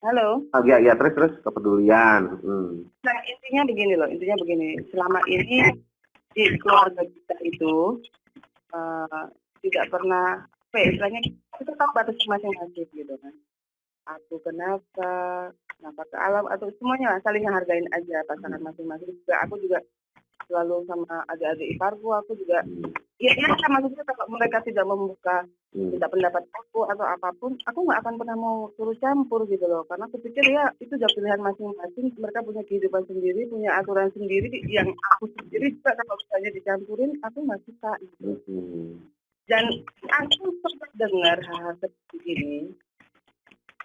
Halo. Ya, ya, terus kepedulian. Nah, intinya begini, selama ini di keluarga kita itu eh, tidak pernah, apa ya, istilahnya kita tahu batas masing-masing gitu kan. Aku kenapa ke alam, atau semuanya lah, saling menghargain aja pasangan masing-masing. Juga aku juga selalu sama adik-adik iparku, aku juga ya sama, maksudnya kalau mereka tidak membuka tidak pendapat aku atau apapun, aku nggak akan pernah mau suruh campur gitu loh, karena aku pikir ya itu udah pilihan masing-masing, mereka punya kehidupan sendiri, punya aturan sendiri, yang aku sendiri juga kalau misalnya dicampurin aku nggak suka gitu. Dan aku sempat dengar hal seperti ini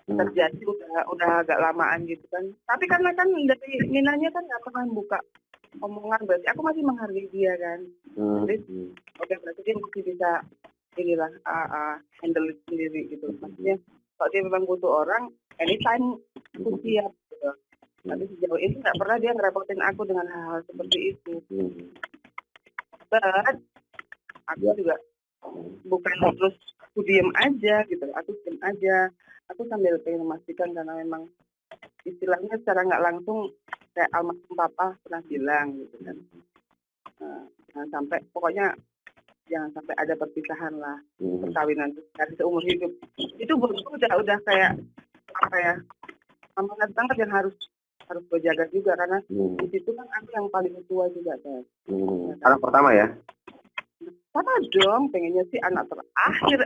terjadi udah agak lamaan gitu kan, tapi karena kan dari Minanya kan nggak pernah buka omongan, berarti aku masih menghargai dia kan. Jadi oke, berarti dia masih bisa inilah handle it sendiri gitu. Maksudnya kalau dia memang butuh orang, anytime aku siap gitu. Tapi sejauh ini nggak pernah dia ngerepotin aku dengan hal-hal seperti itu. But aku juga bukan terus aku diem aja gitu. Aku diem aja. Aku sambil pengen memastikan, karena memang istilahnya secara nggak langsung kayak almarhum papa pernah bilang gitu kan. Jangan sampai, pokoknya jangan sampai ada perpisahan lah, perkawinan dari seumur hidup. Itu buatku udah kayak apa ya, amanat banget yang harus gue jaga juga, karena di situ kan aku yang paling tua juga kan. Anak pertama ya? Sama dong, pengennya sih anak terakhir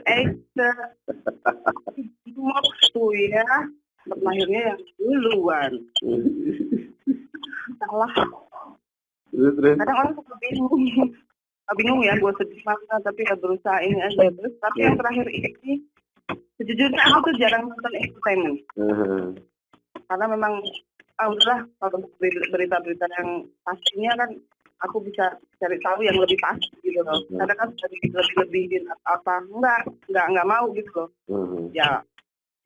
waktu ya, lahirnya yang duluan. Salah. Kadang orang suka bingung ya, gue sedih banget, tapi ya berusaha ini aja terus. Tapi yang terakhir ini, sejujurnya aku tuh jarang nonton entertainment. Karena memang udahlah, kalau berita-berita yang pastinya kan aku bisa cari tahu yang lebih pasti gitu loh. Kadang kan lebih-lebihin apa, nggak mau gitu loh. Ya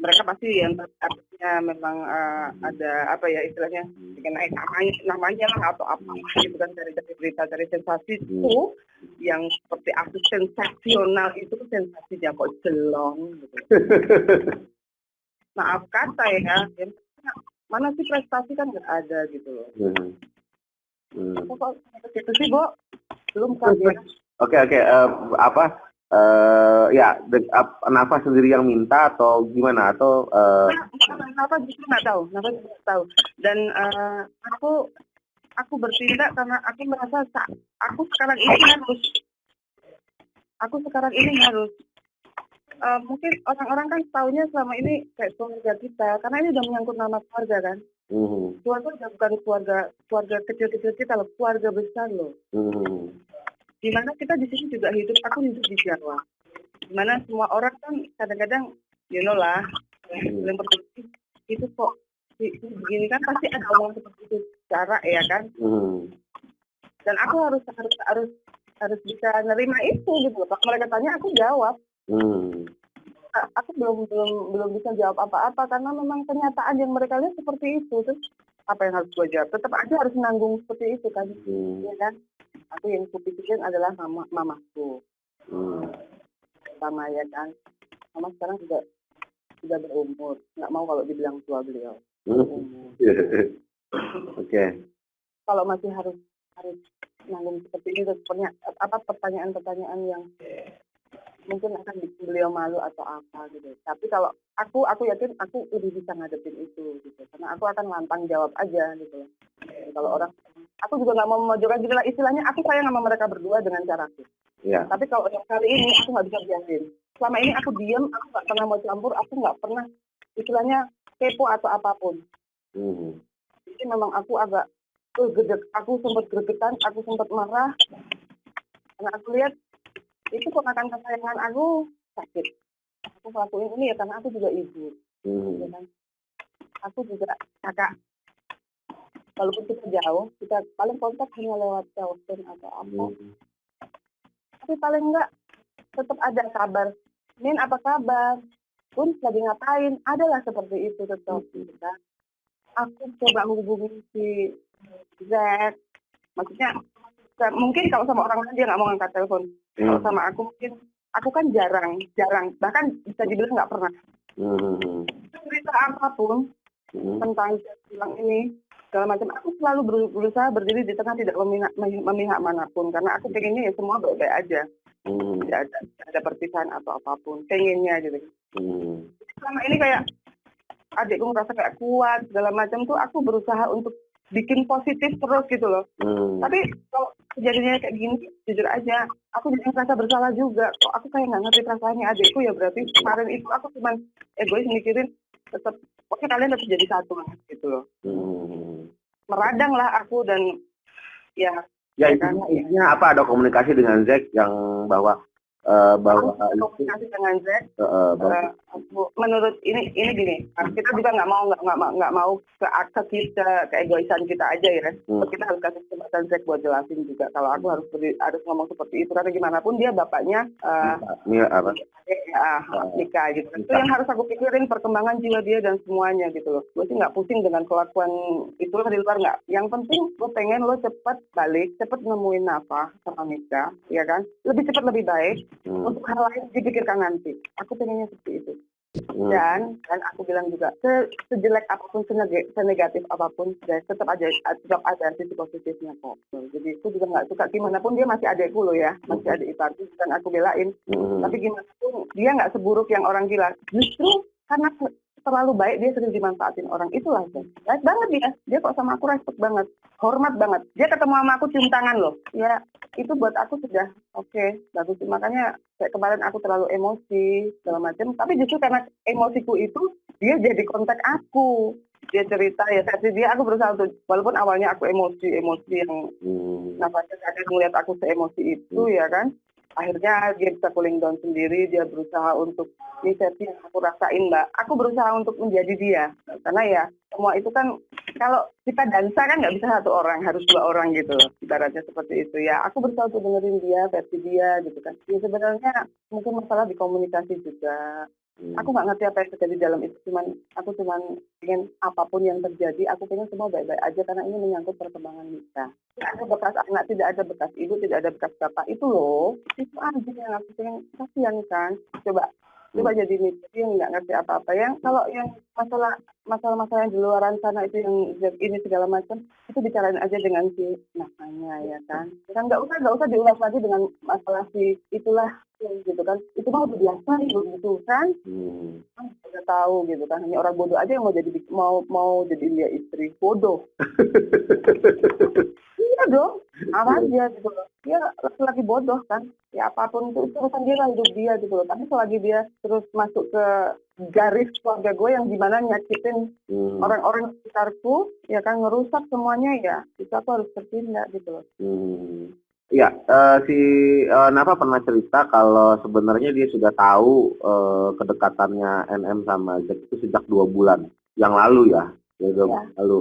mereka pasti yang artinya memang ada apa ya istilahnya, bikin naik namanya lah atau apa gitu kan, dari berita, dari sensasi itu yang seperti aku sensasional itu, sensasinya kok jelong gitu. Maaf kata ya, mana sih prestasi kan nggak ada gitu loh. Kok gitu sih, Bo? Belum kan ya? Oke, apa ya Nafa sendiri yang minta atau gimana, atau Nafa justru nggak tahu, dan aku bertindak karena aku merasa aku sekarang ini harus mungkin orang-orang kan taunya selama ini kayak keluarga kita, karena ini udah menyangkut nama keluarga kan. Keluarga udah bukan keluarga kecil-kecil kita loh, keluarga besar loh. Dimana kita di sini juga hidup, aku hidup di Jawa. Dimana semua orang kan kadang-kadang, you know lah, yang produktif itu kok begini kan, pasti ada omongan seperti itu cara ya kan. Dan aku harus bisa nerima itu gitu loh. Kalau mereka tanya aku jawab. Aku belum bisa jawab apa-apa, karena memang kenyataan yang mereka lihat seperti itu. Terus apa yang harus gue jawab? Tetap aja harus nanggung seperti itu kan, ya kan? Aku yang kupikirin adalah mamaku, sama ya kan. Mama sekarang sudah berumur, nggak mau kalau dibilang tua beliau. Oke. Kalau masih harus nanggung seperti ini, terus pertanyaan-pertanyaan yang mungkin akan bikin beliau malu atau apa gitu. Tapi kalau aku yakin aku lebih bisa ngadepin itu gitu, karena aku akan lantang jawab aja gitu. Kalau orang, aku juga nggak mau memojokkan gitu lah istilahnya. Aku sayang sama mereka berdua dengan caraku. Tapi kalau yang kali ini aku nggak bisa biarin. Selama ini aku diam, aku nggak pernah mau campur, aku nggak pernah istilahnya kepo atau apapun. Jadi memang aku agak aku sempat gregetan, aku sempat marah, karena aku lihat itu ponakan kesayangan aku sakit. Aku ngelakuin ini ya karena aku juga ibu, ya kan? Aku juga kakak. Walaupun kita jauh, kita paling kontak hanya lewat telepon atau apa. Tapi paling enggak tetap ada kabar. Min, apa kabar? Pun lagi ngapain? Adalah seperti itu tetap. Gitu. Aku coba hubungi si Z. Maksudnya mungkin kalau sama orang lain dia nggak mau ngangkat telepon. Kalau sama aku mungkin aku kan jarang, bahkan bisa dibilang nggak pernah. Cerita apapun, tentang bilang ini segala macam. Aku selalu berusaha berdiri di tengah, tidak memihak manapun, karena aku pengennya ya semua baik-baik aja, tidak ada perpisahan atau apapun, pengennya gitu. Selama ini kayak adikku ngerasa kayak kuat segala macam tuh, aku berusaha untuk bikin positif terus gitu loh. Tapi kalau kejadiannya kayak gini, jujur aja, aku jadi merasa bersalah juga. Kok aku kayak nggak ngerti perasaannya adikku ya, berarti kemarin itu aku cuma egois mikirin tetap, oke kalian tetap jadi satu gitu loh. Meradang lah aku dan ya. Ya intinya apa, ada komunikasi dengan Zack yang bahwa komunikasi dengan Zack. Menurut ini gini, kita juga nggak mau ke keegoisan kita aja ya. Kita harus kasih kesempatan Zack buat jelasin juga. Kalau aku harus ngomong seperti itu, karena gimana pun dia bapaknya nikah gitu. Itu yang harus aku pikirin, perkembangan jiwa dia dan semuanya gitu loh. Gue sih nggak pusing dengan kelakuan itu di luar, nggak. Yang penting gue pengen lo cepat balik, cepat nemuin Nafa sama Mika, ya kan? Lebih cepat lebih baik. Untuk hal lain dipikirkan nanti. Aku pengennya seperti itu. Dan aku bilang juga, sejelek apapun, senegatif apapun, tetap ada sisi positifnya kok. Jadi aku juga nggak suka, gimana pun dia masih adikku loh ya, masih adik iparku, dan aku belain. Tapi gimana pun dia nggak seburuk yang orang gila. Justru karena terlalu baik, dia sering dimanfaatin orang. Itulah baik banget dia kok sama aku respect banget, hormat banget. Dia ketemu sama aku cium tangan loh. Ya itu buat aku sudah oke, bagus. Makanya kayak kemarin aku terlalu emosi segala macam, tapi justru karena emosiku itu dia jadi kontak aku, dia cerita ya versi dia. Aku berusaha untuk, walaupun awalnya aku emosi yang nafasnya kadang melihat aku seemosi itu ya kan, akhirnya dia bisa cooling down sendiri. Dia berusaha untuk, ini versi yang aku rasain mbak, aku berusaha untuk menjadi dia, karena ya semua itu kan kalau kita dansa kan nggak bisa satu orang, harus dua orang gitu loh, ibaratnya seperti itu ya. Aku berusaha untuk dengerin dia, versi dia gitu kan. Ya sebenarnya mungkin masalah di komunikasi juga. Aku nggak ngerti apa yang terjadi dalam itu, aku ingin apapun yang terjadi, aku pengen semua baik-baik aja, karena ini menyangkut perkembangan Mika. Tidak ada bekas anak, tidak ada bekas ibu, tidak ada bekas bapak, itu loh, itu aja yang aku pengen. Kasihan kan, coba jadi Mika yang nggak ngerti apa-apa, yang kalau yang masalah yang di luaran sana itu, yang ini segala macam, itu bicarain aja dengan si Nafanya ya kan. Kan nggak usah diulas lagi dengan masalah si itulah gitu kan. Itu mah udah biasa gitu kan. Udah tahu gitu kan. Hanya orang bodoh aja yang mau jadi dia istri, bodoh. Iya dong, apa aja gitu loh. Dia laki-laki bodoh kan. Ya apapun itu urusan dia lah, hidup dia gitu loh. Tapi selagi dia terus masuk ke garis keluarga gue yang gimana nyakitin orang-orang sekitarku, ya kan, ngerusak semuanya, ya itu aku harus bertindak gitu loh. Ya, si Nafa pernah cerita kalau sebenarnya dia sudah tahu kedekatannya NM sama Zack itu sejak 2 bulan yang lalu ya. Lalu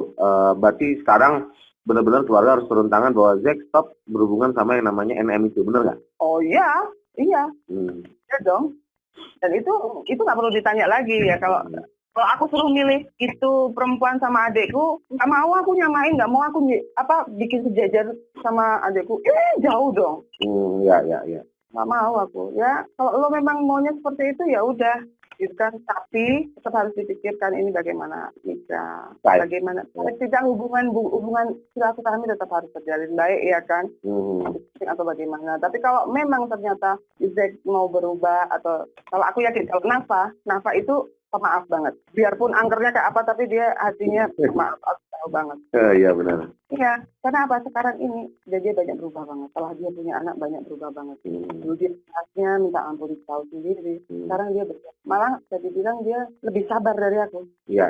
berarti sekarang benar-benar keluarga harus turun tangan bahwa Zack stop berhubungan sama yang namanya NM itu, benar nggak? Oh iya. Ya dong. Dan itu nggak perlu ditanya lagi ya. Kalau aku suruh milih itu perempuan sama adekku, nggak mau aku nyamain, nggak mau aku bikin sejajar sama adekku. Jauh dong. Ya. Nggak mau aku. Ya kalau lo memang maunya seperti itu ya udah. Gitu kan, tapi tetap harus dipikirkan ini bagaimana Mika, bagaimana tidak hubungan silaturahmi tetap harus terjalin baik ya kan, atau bagaimana. Tapi kalau memang ternyata Zack mau berubah, atau kalau aku yakin kalau Nafa itu pemaaf banget, biarpun angkernya kayak apa, tapi dia hatinya pemaaf, aku tahu banget. Iya benar. Iya, karena apa, sekarang ini dia banyak berubah banget. Setelah dia punya anak banyak berubah banget. Dulu dia khasnya minta ampun tahu sendiri. Sekarang dia malah bisa dibilang dia lebih sabar dari aku. Iya.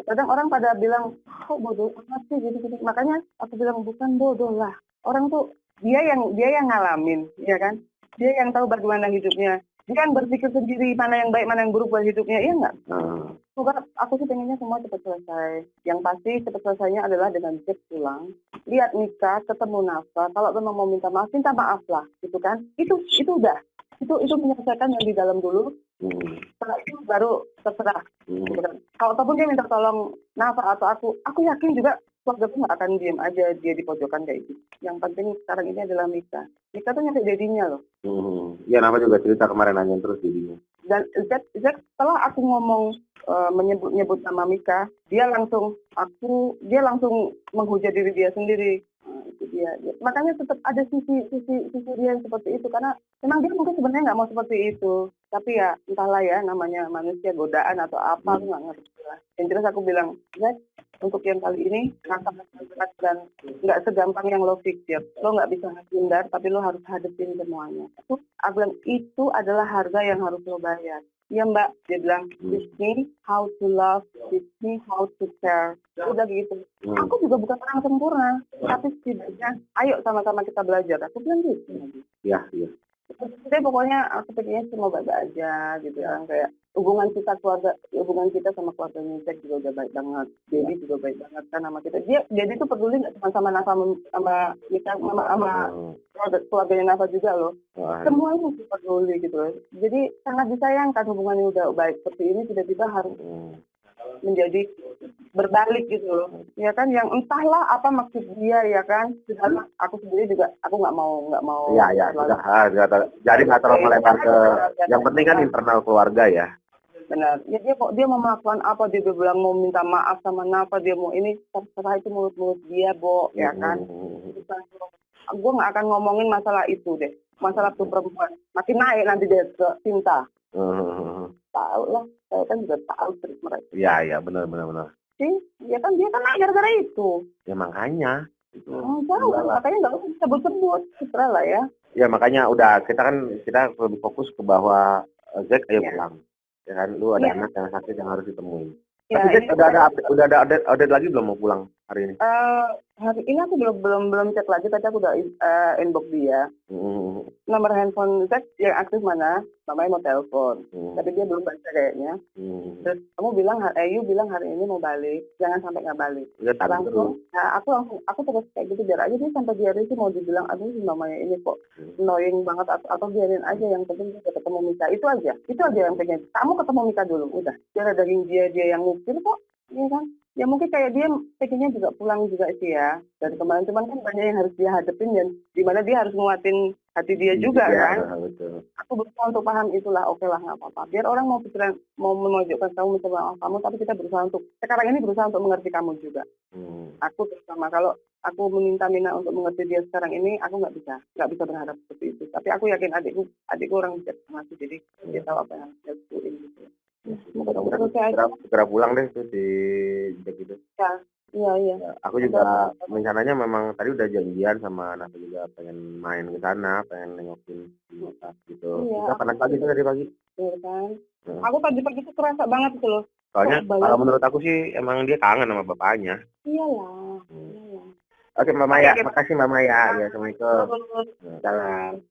Kadang orang pada bilang, kok bodoh amat sih gitu. Makanya aku bilang bukan bodoh lah. Orang tuh dia yang ngalamin, ya kan? Dia yang tahu bagaimana hidupnya. Dia kan berpikir sendiri mana yang baik, mana yang buruk buat hidupnya, iya nggak? Aku sih pengennya semua cepat selesai. Yang pasti cepat selesainya adalah dengan Zack pulang, lihat Mika, ketemu Nafa. Kalau memang mau minta maaf lah, gitu kan? Itu udah. Itu menyelesaikan yang di dalam dulu. Setelah itu baru terserah. Gitu kan? Kalau ataupun dia minta tolong Nafa atau aku yakin juga keluarga tuh nggak akan diem aja dia di pojokan kayak gitu. Yang penting sekarang ini adalah Mika. Mika tuh nyari dedinya loh. Ya, Nafa juga cerita kemarin nanya terus dedinya. Dan Zack setelah aku ngomong menyebut-nyebut nama Mika, dia langsung menghujat diri dia sendiri. Itu dia. Makanya tetap ada sisi dia yang seperti itu, karena memang dia mungkin sebenarnya nggak mau seperti itu. Tapi ya entahlah ya, namanya manusia, godaan atau apa, aku nggak ngerti lah. Yang jelas aku bilang, Zack, untuk yang kali ini sangat berat dan nggak segampang yang lo pikir. Lo nggak bisa hindar, tapi lo harus hadapin semuanya. Aku bilang itu adalah harga yang harus lo bayar. Iya Mbak, dia bilang, teach me how to love, teach me how to care. Udah gitu. Aku juga bukan orang sempurna, tapi setidaknya ayo sama-sama kita belajar. Aku bilang gitu. Iya. Jadi pokoknya aku pikirnya cuma baik-baik aja gitu kan, kayak hubungan kita sama keluarga Zack juga udah baik banget. Dedi juga baik banget kan sama kita. Dedi tuh peduli nggak cuma sama Nafa sama kita sama keluarganya Nafa juga loh. Semuanya sih peduli gitu loh. Jadi sangat disayangkan hubungannya udah baik seperti ini tiba-tiba harus menjadi berbalik gitu loh, ya kan, yang entahlah apa maksud dia, ya kan. Karena aku sendiri juga aku nggak mau Iya jadi nggak terlalu melebar ke yang penting kan internal keluarga ya. Benar ya, dia mau melakukan apa, dia bilang mau minta maaf sama Nafa, dia mau ini, terserah, itu mulut dia ya kan. Gue nggak akan ngomongin masalah itu deh, masalah tuh perempuan makin naik nanti dia ke cinta. Tahu lah, saya kan juga tahu trik mereka. Iya benar. Sih, dia kan gara-gara itu. Ya makanya. Jauh, makanya nggak usah sebut-sebut, terserah lah ya. Ya makanya udah kita lebih fokus ke bahwa Zack ayo pulang. Ya kan, lu ada anak yang sakit yang harus ditemuin. Tapi Zack udah ada update lagi belum mau pulang hari ini? Hari ini aku belum cek lagi, tapi aku udah inbox dia. Nomor handphone Zack yang aktif mana? Mamanya mau telepon, tapi dia belum baca kayaknya. Terus you bilang hari ini mau balik, jangan sampai nggak balik. Langsung, aku terus kayak gitu, biar aja dia sampai dia sih mau dibilang, aduh si mamanya ini kok annoying banget, atau biarin aja, yang penting dia ketemu Mika. Itu aja yang pengen. Kamu ketemu Mika dulu, udah. Dia daging dia yang ngukir kok, iya kan? Ya mungkin kayak dia pengennya juga pulang juga sih ya dari kemarin, cuman kan banyak yang harus dia hadapin dan dimana dia harus nguatin hati dia juga kan. Betul. Aku berusaha untuk paham itulah, oke lah, nggak apa-apa. Biar orang mau memojokkan kamu, mencoba kamu, tapi kita sekarang ini berusaha untuk mengerti kamu juga. Aku terutama kalau aku meminta Mina untuk mengerti dia sekarang ini, aku nggak bisa berharap seperti itu. Tapi aku yakin adikku orang bijaksana sih, jadi dia tahu apa yang dia lakuin gitu. Segera pulang deh tuh si Jack itu. Iya. Aku juga rencananya memang tadi udah janjian sama Nafa juga, pengen main ke sana, pengen nengokin gitu. Kita panas pagi tuh tadi pagi. Iya kan. Aku pagi-pagi tuh kerasa banget gitu loh. Soalnya kalau menurut aku sih emang dia kangen sama bapaknya. Iyalah. Oke Mbak Maya, makasih Mbak Maya. Ya, Assalamualaikum. Salam.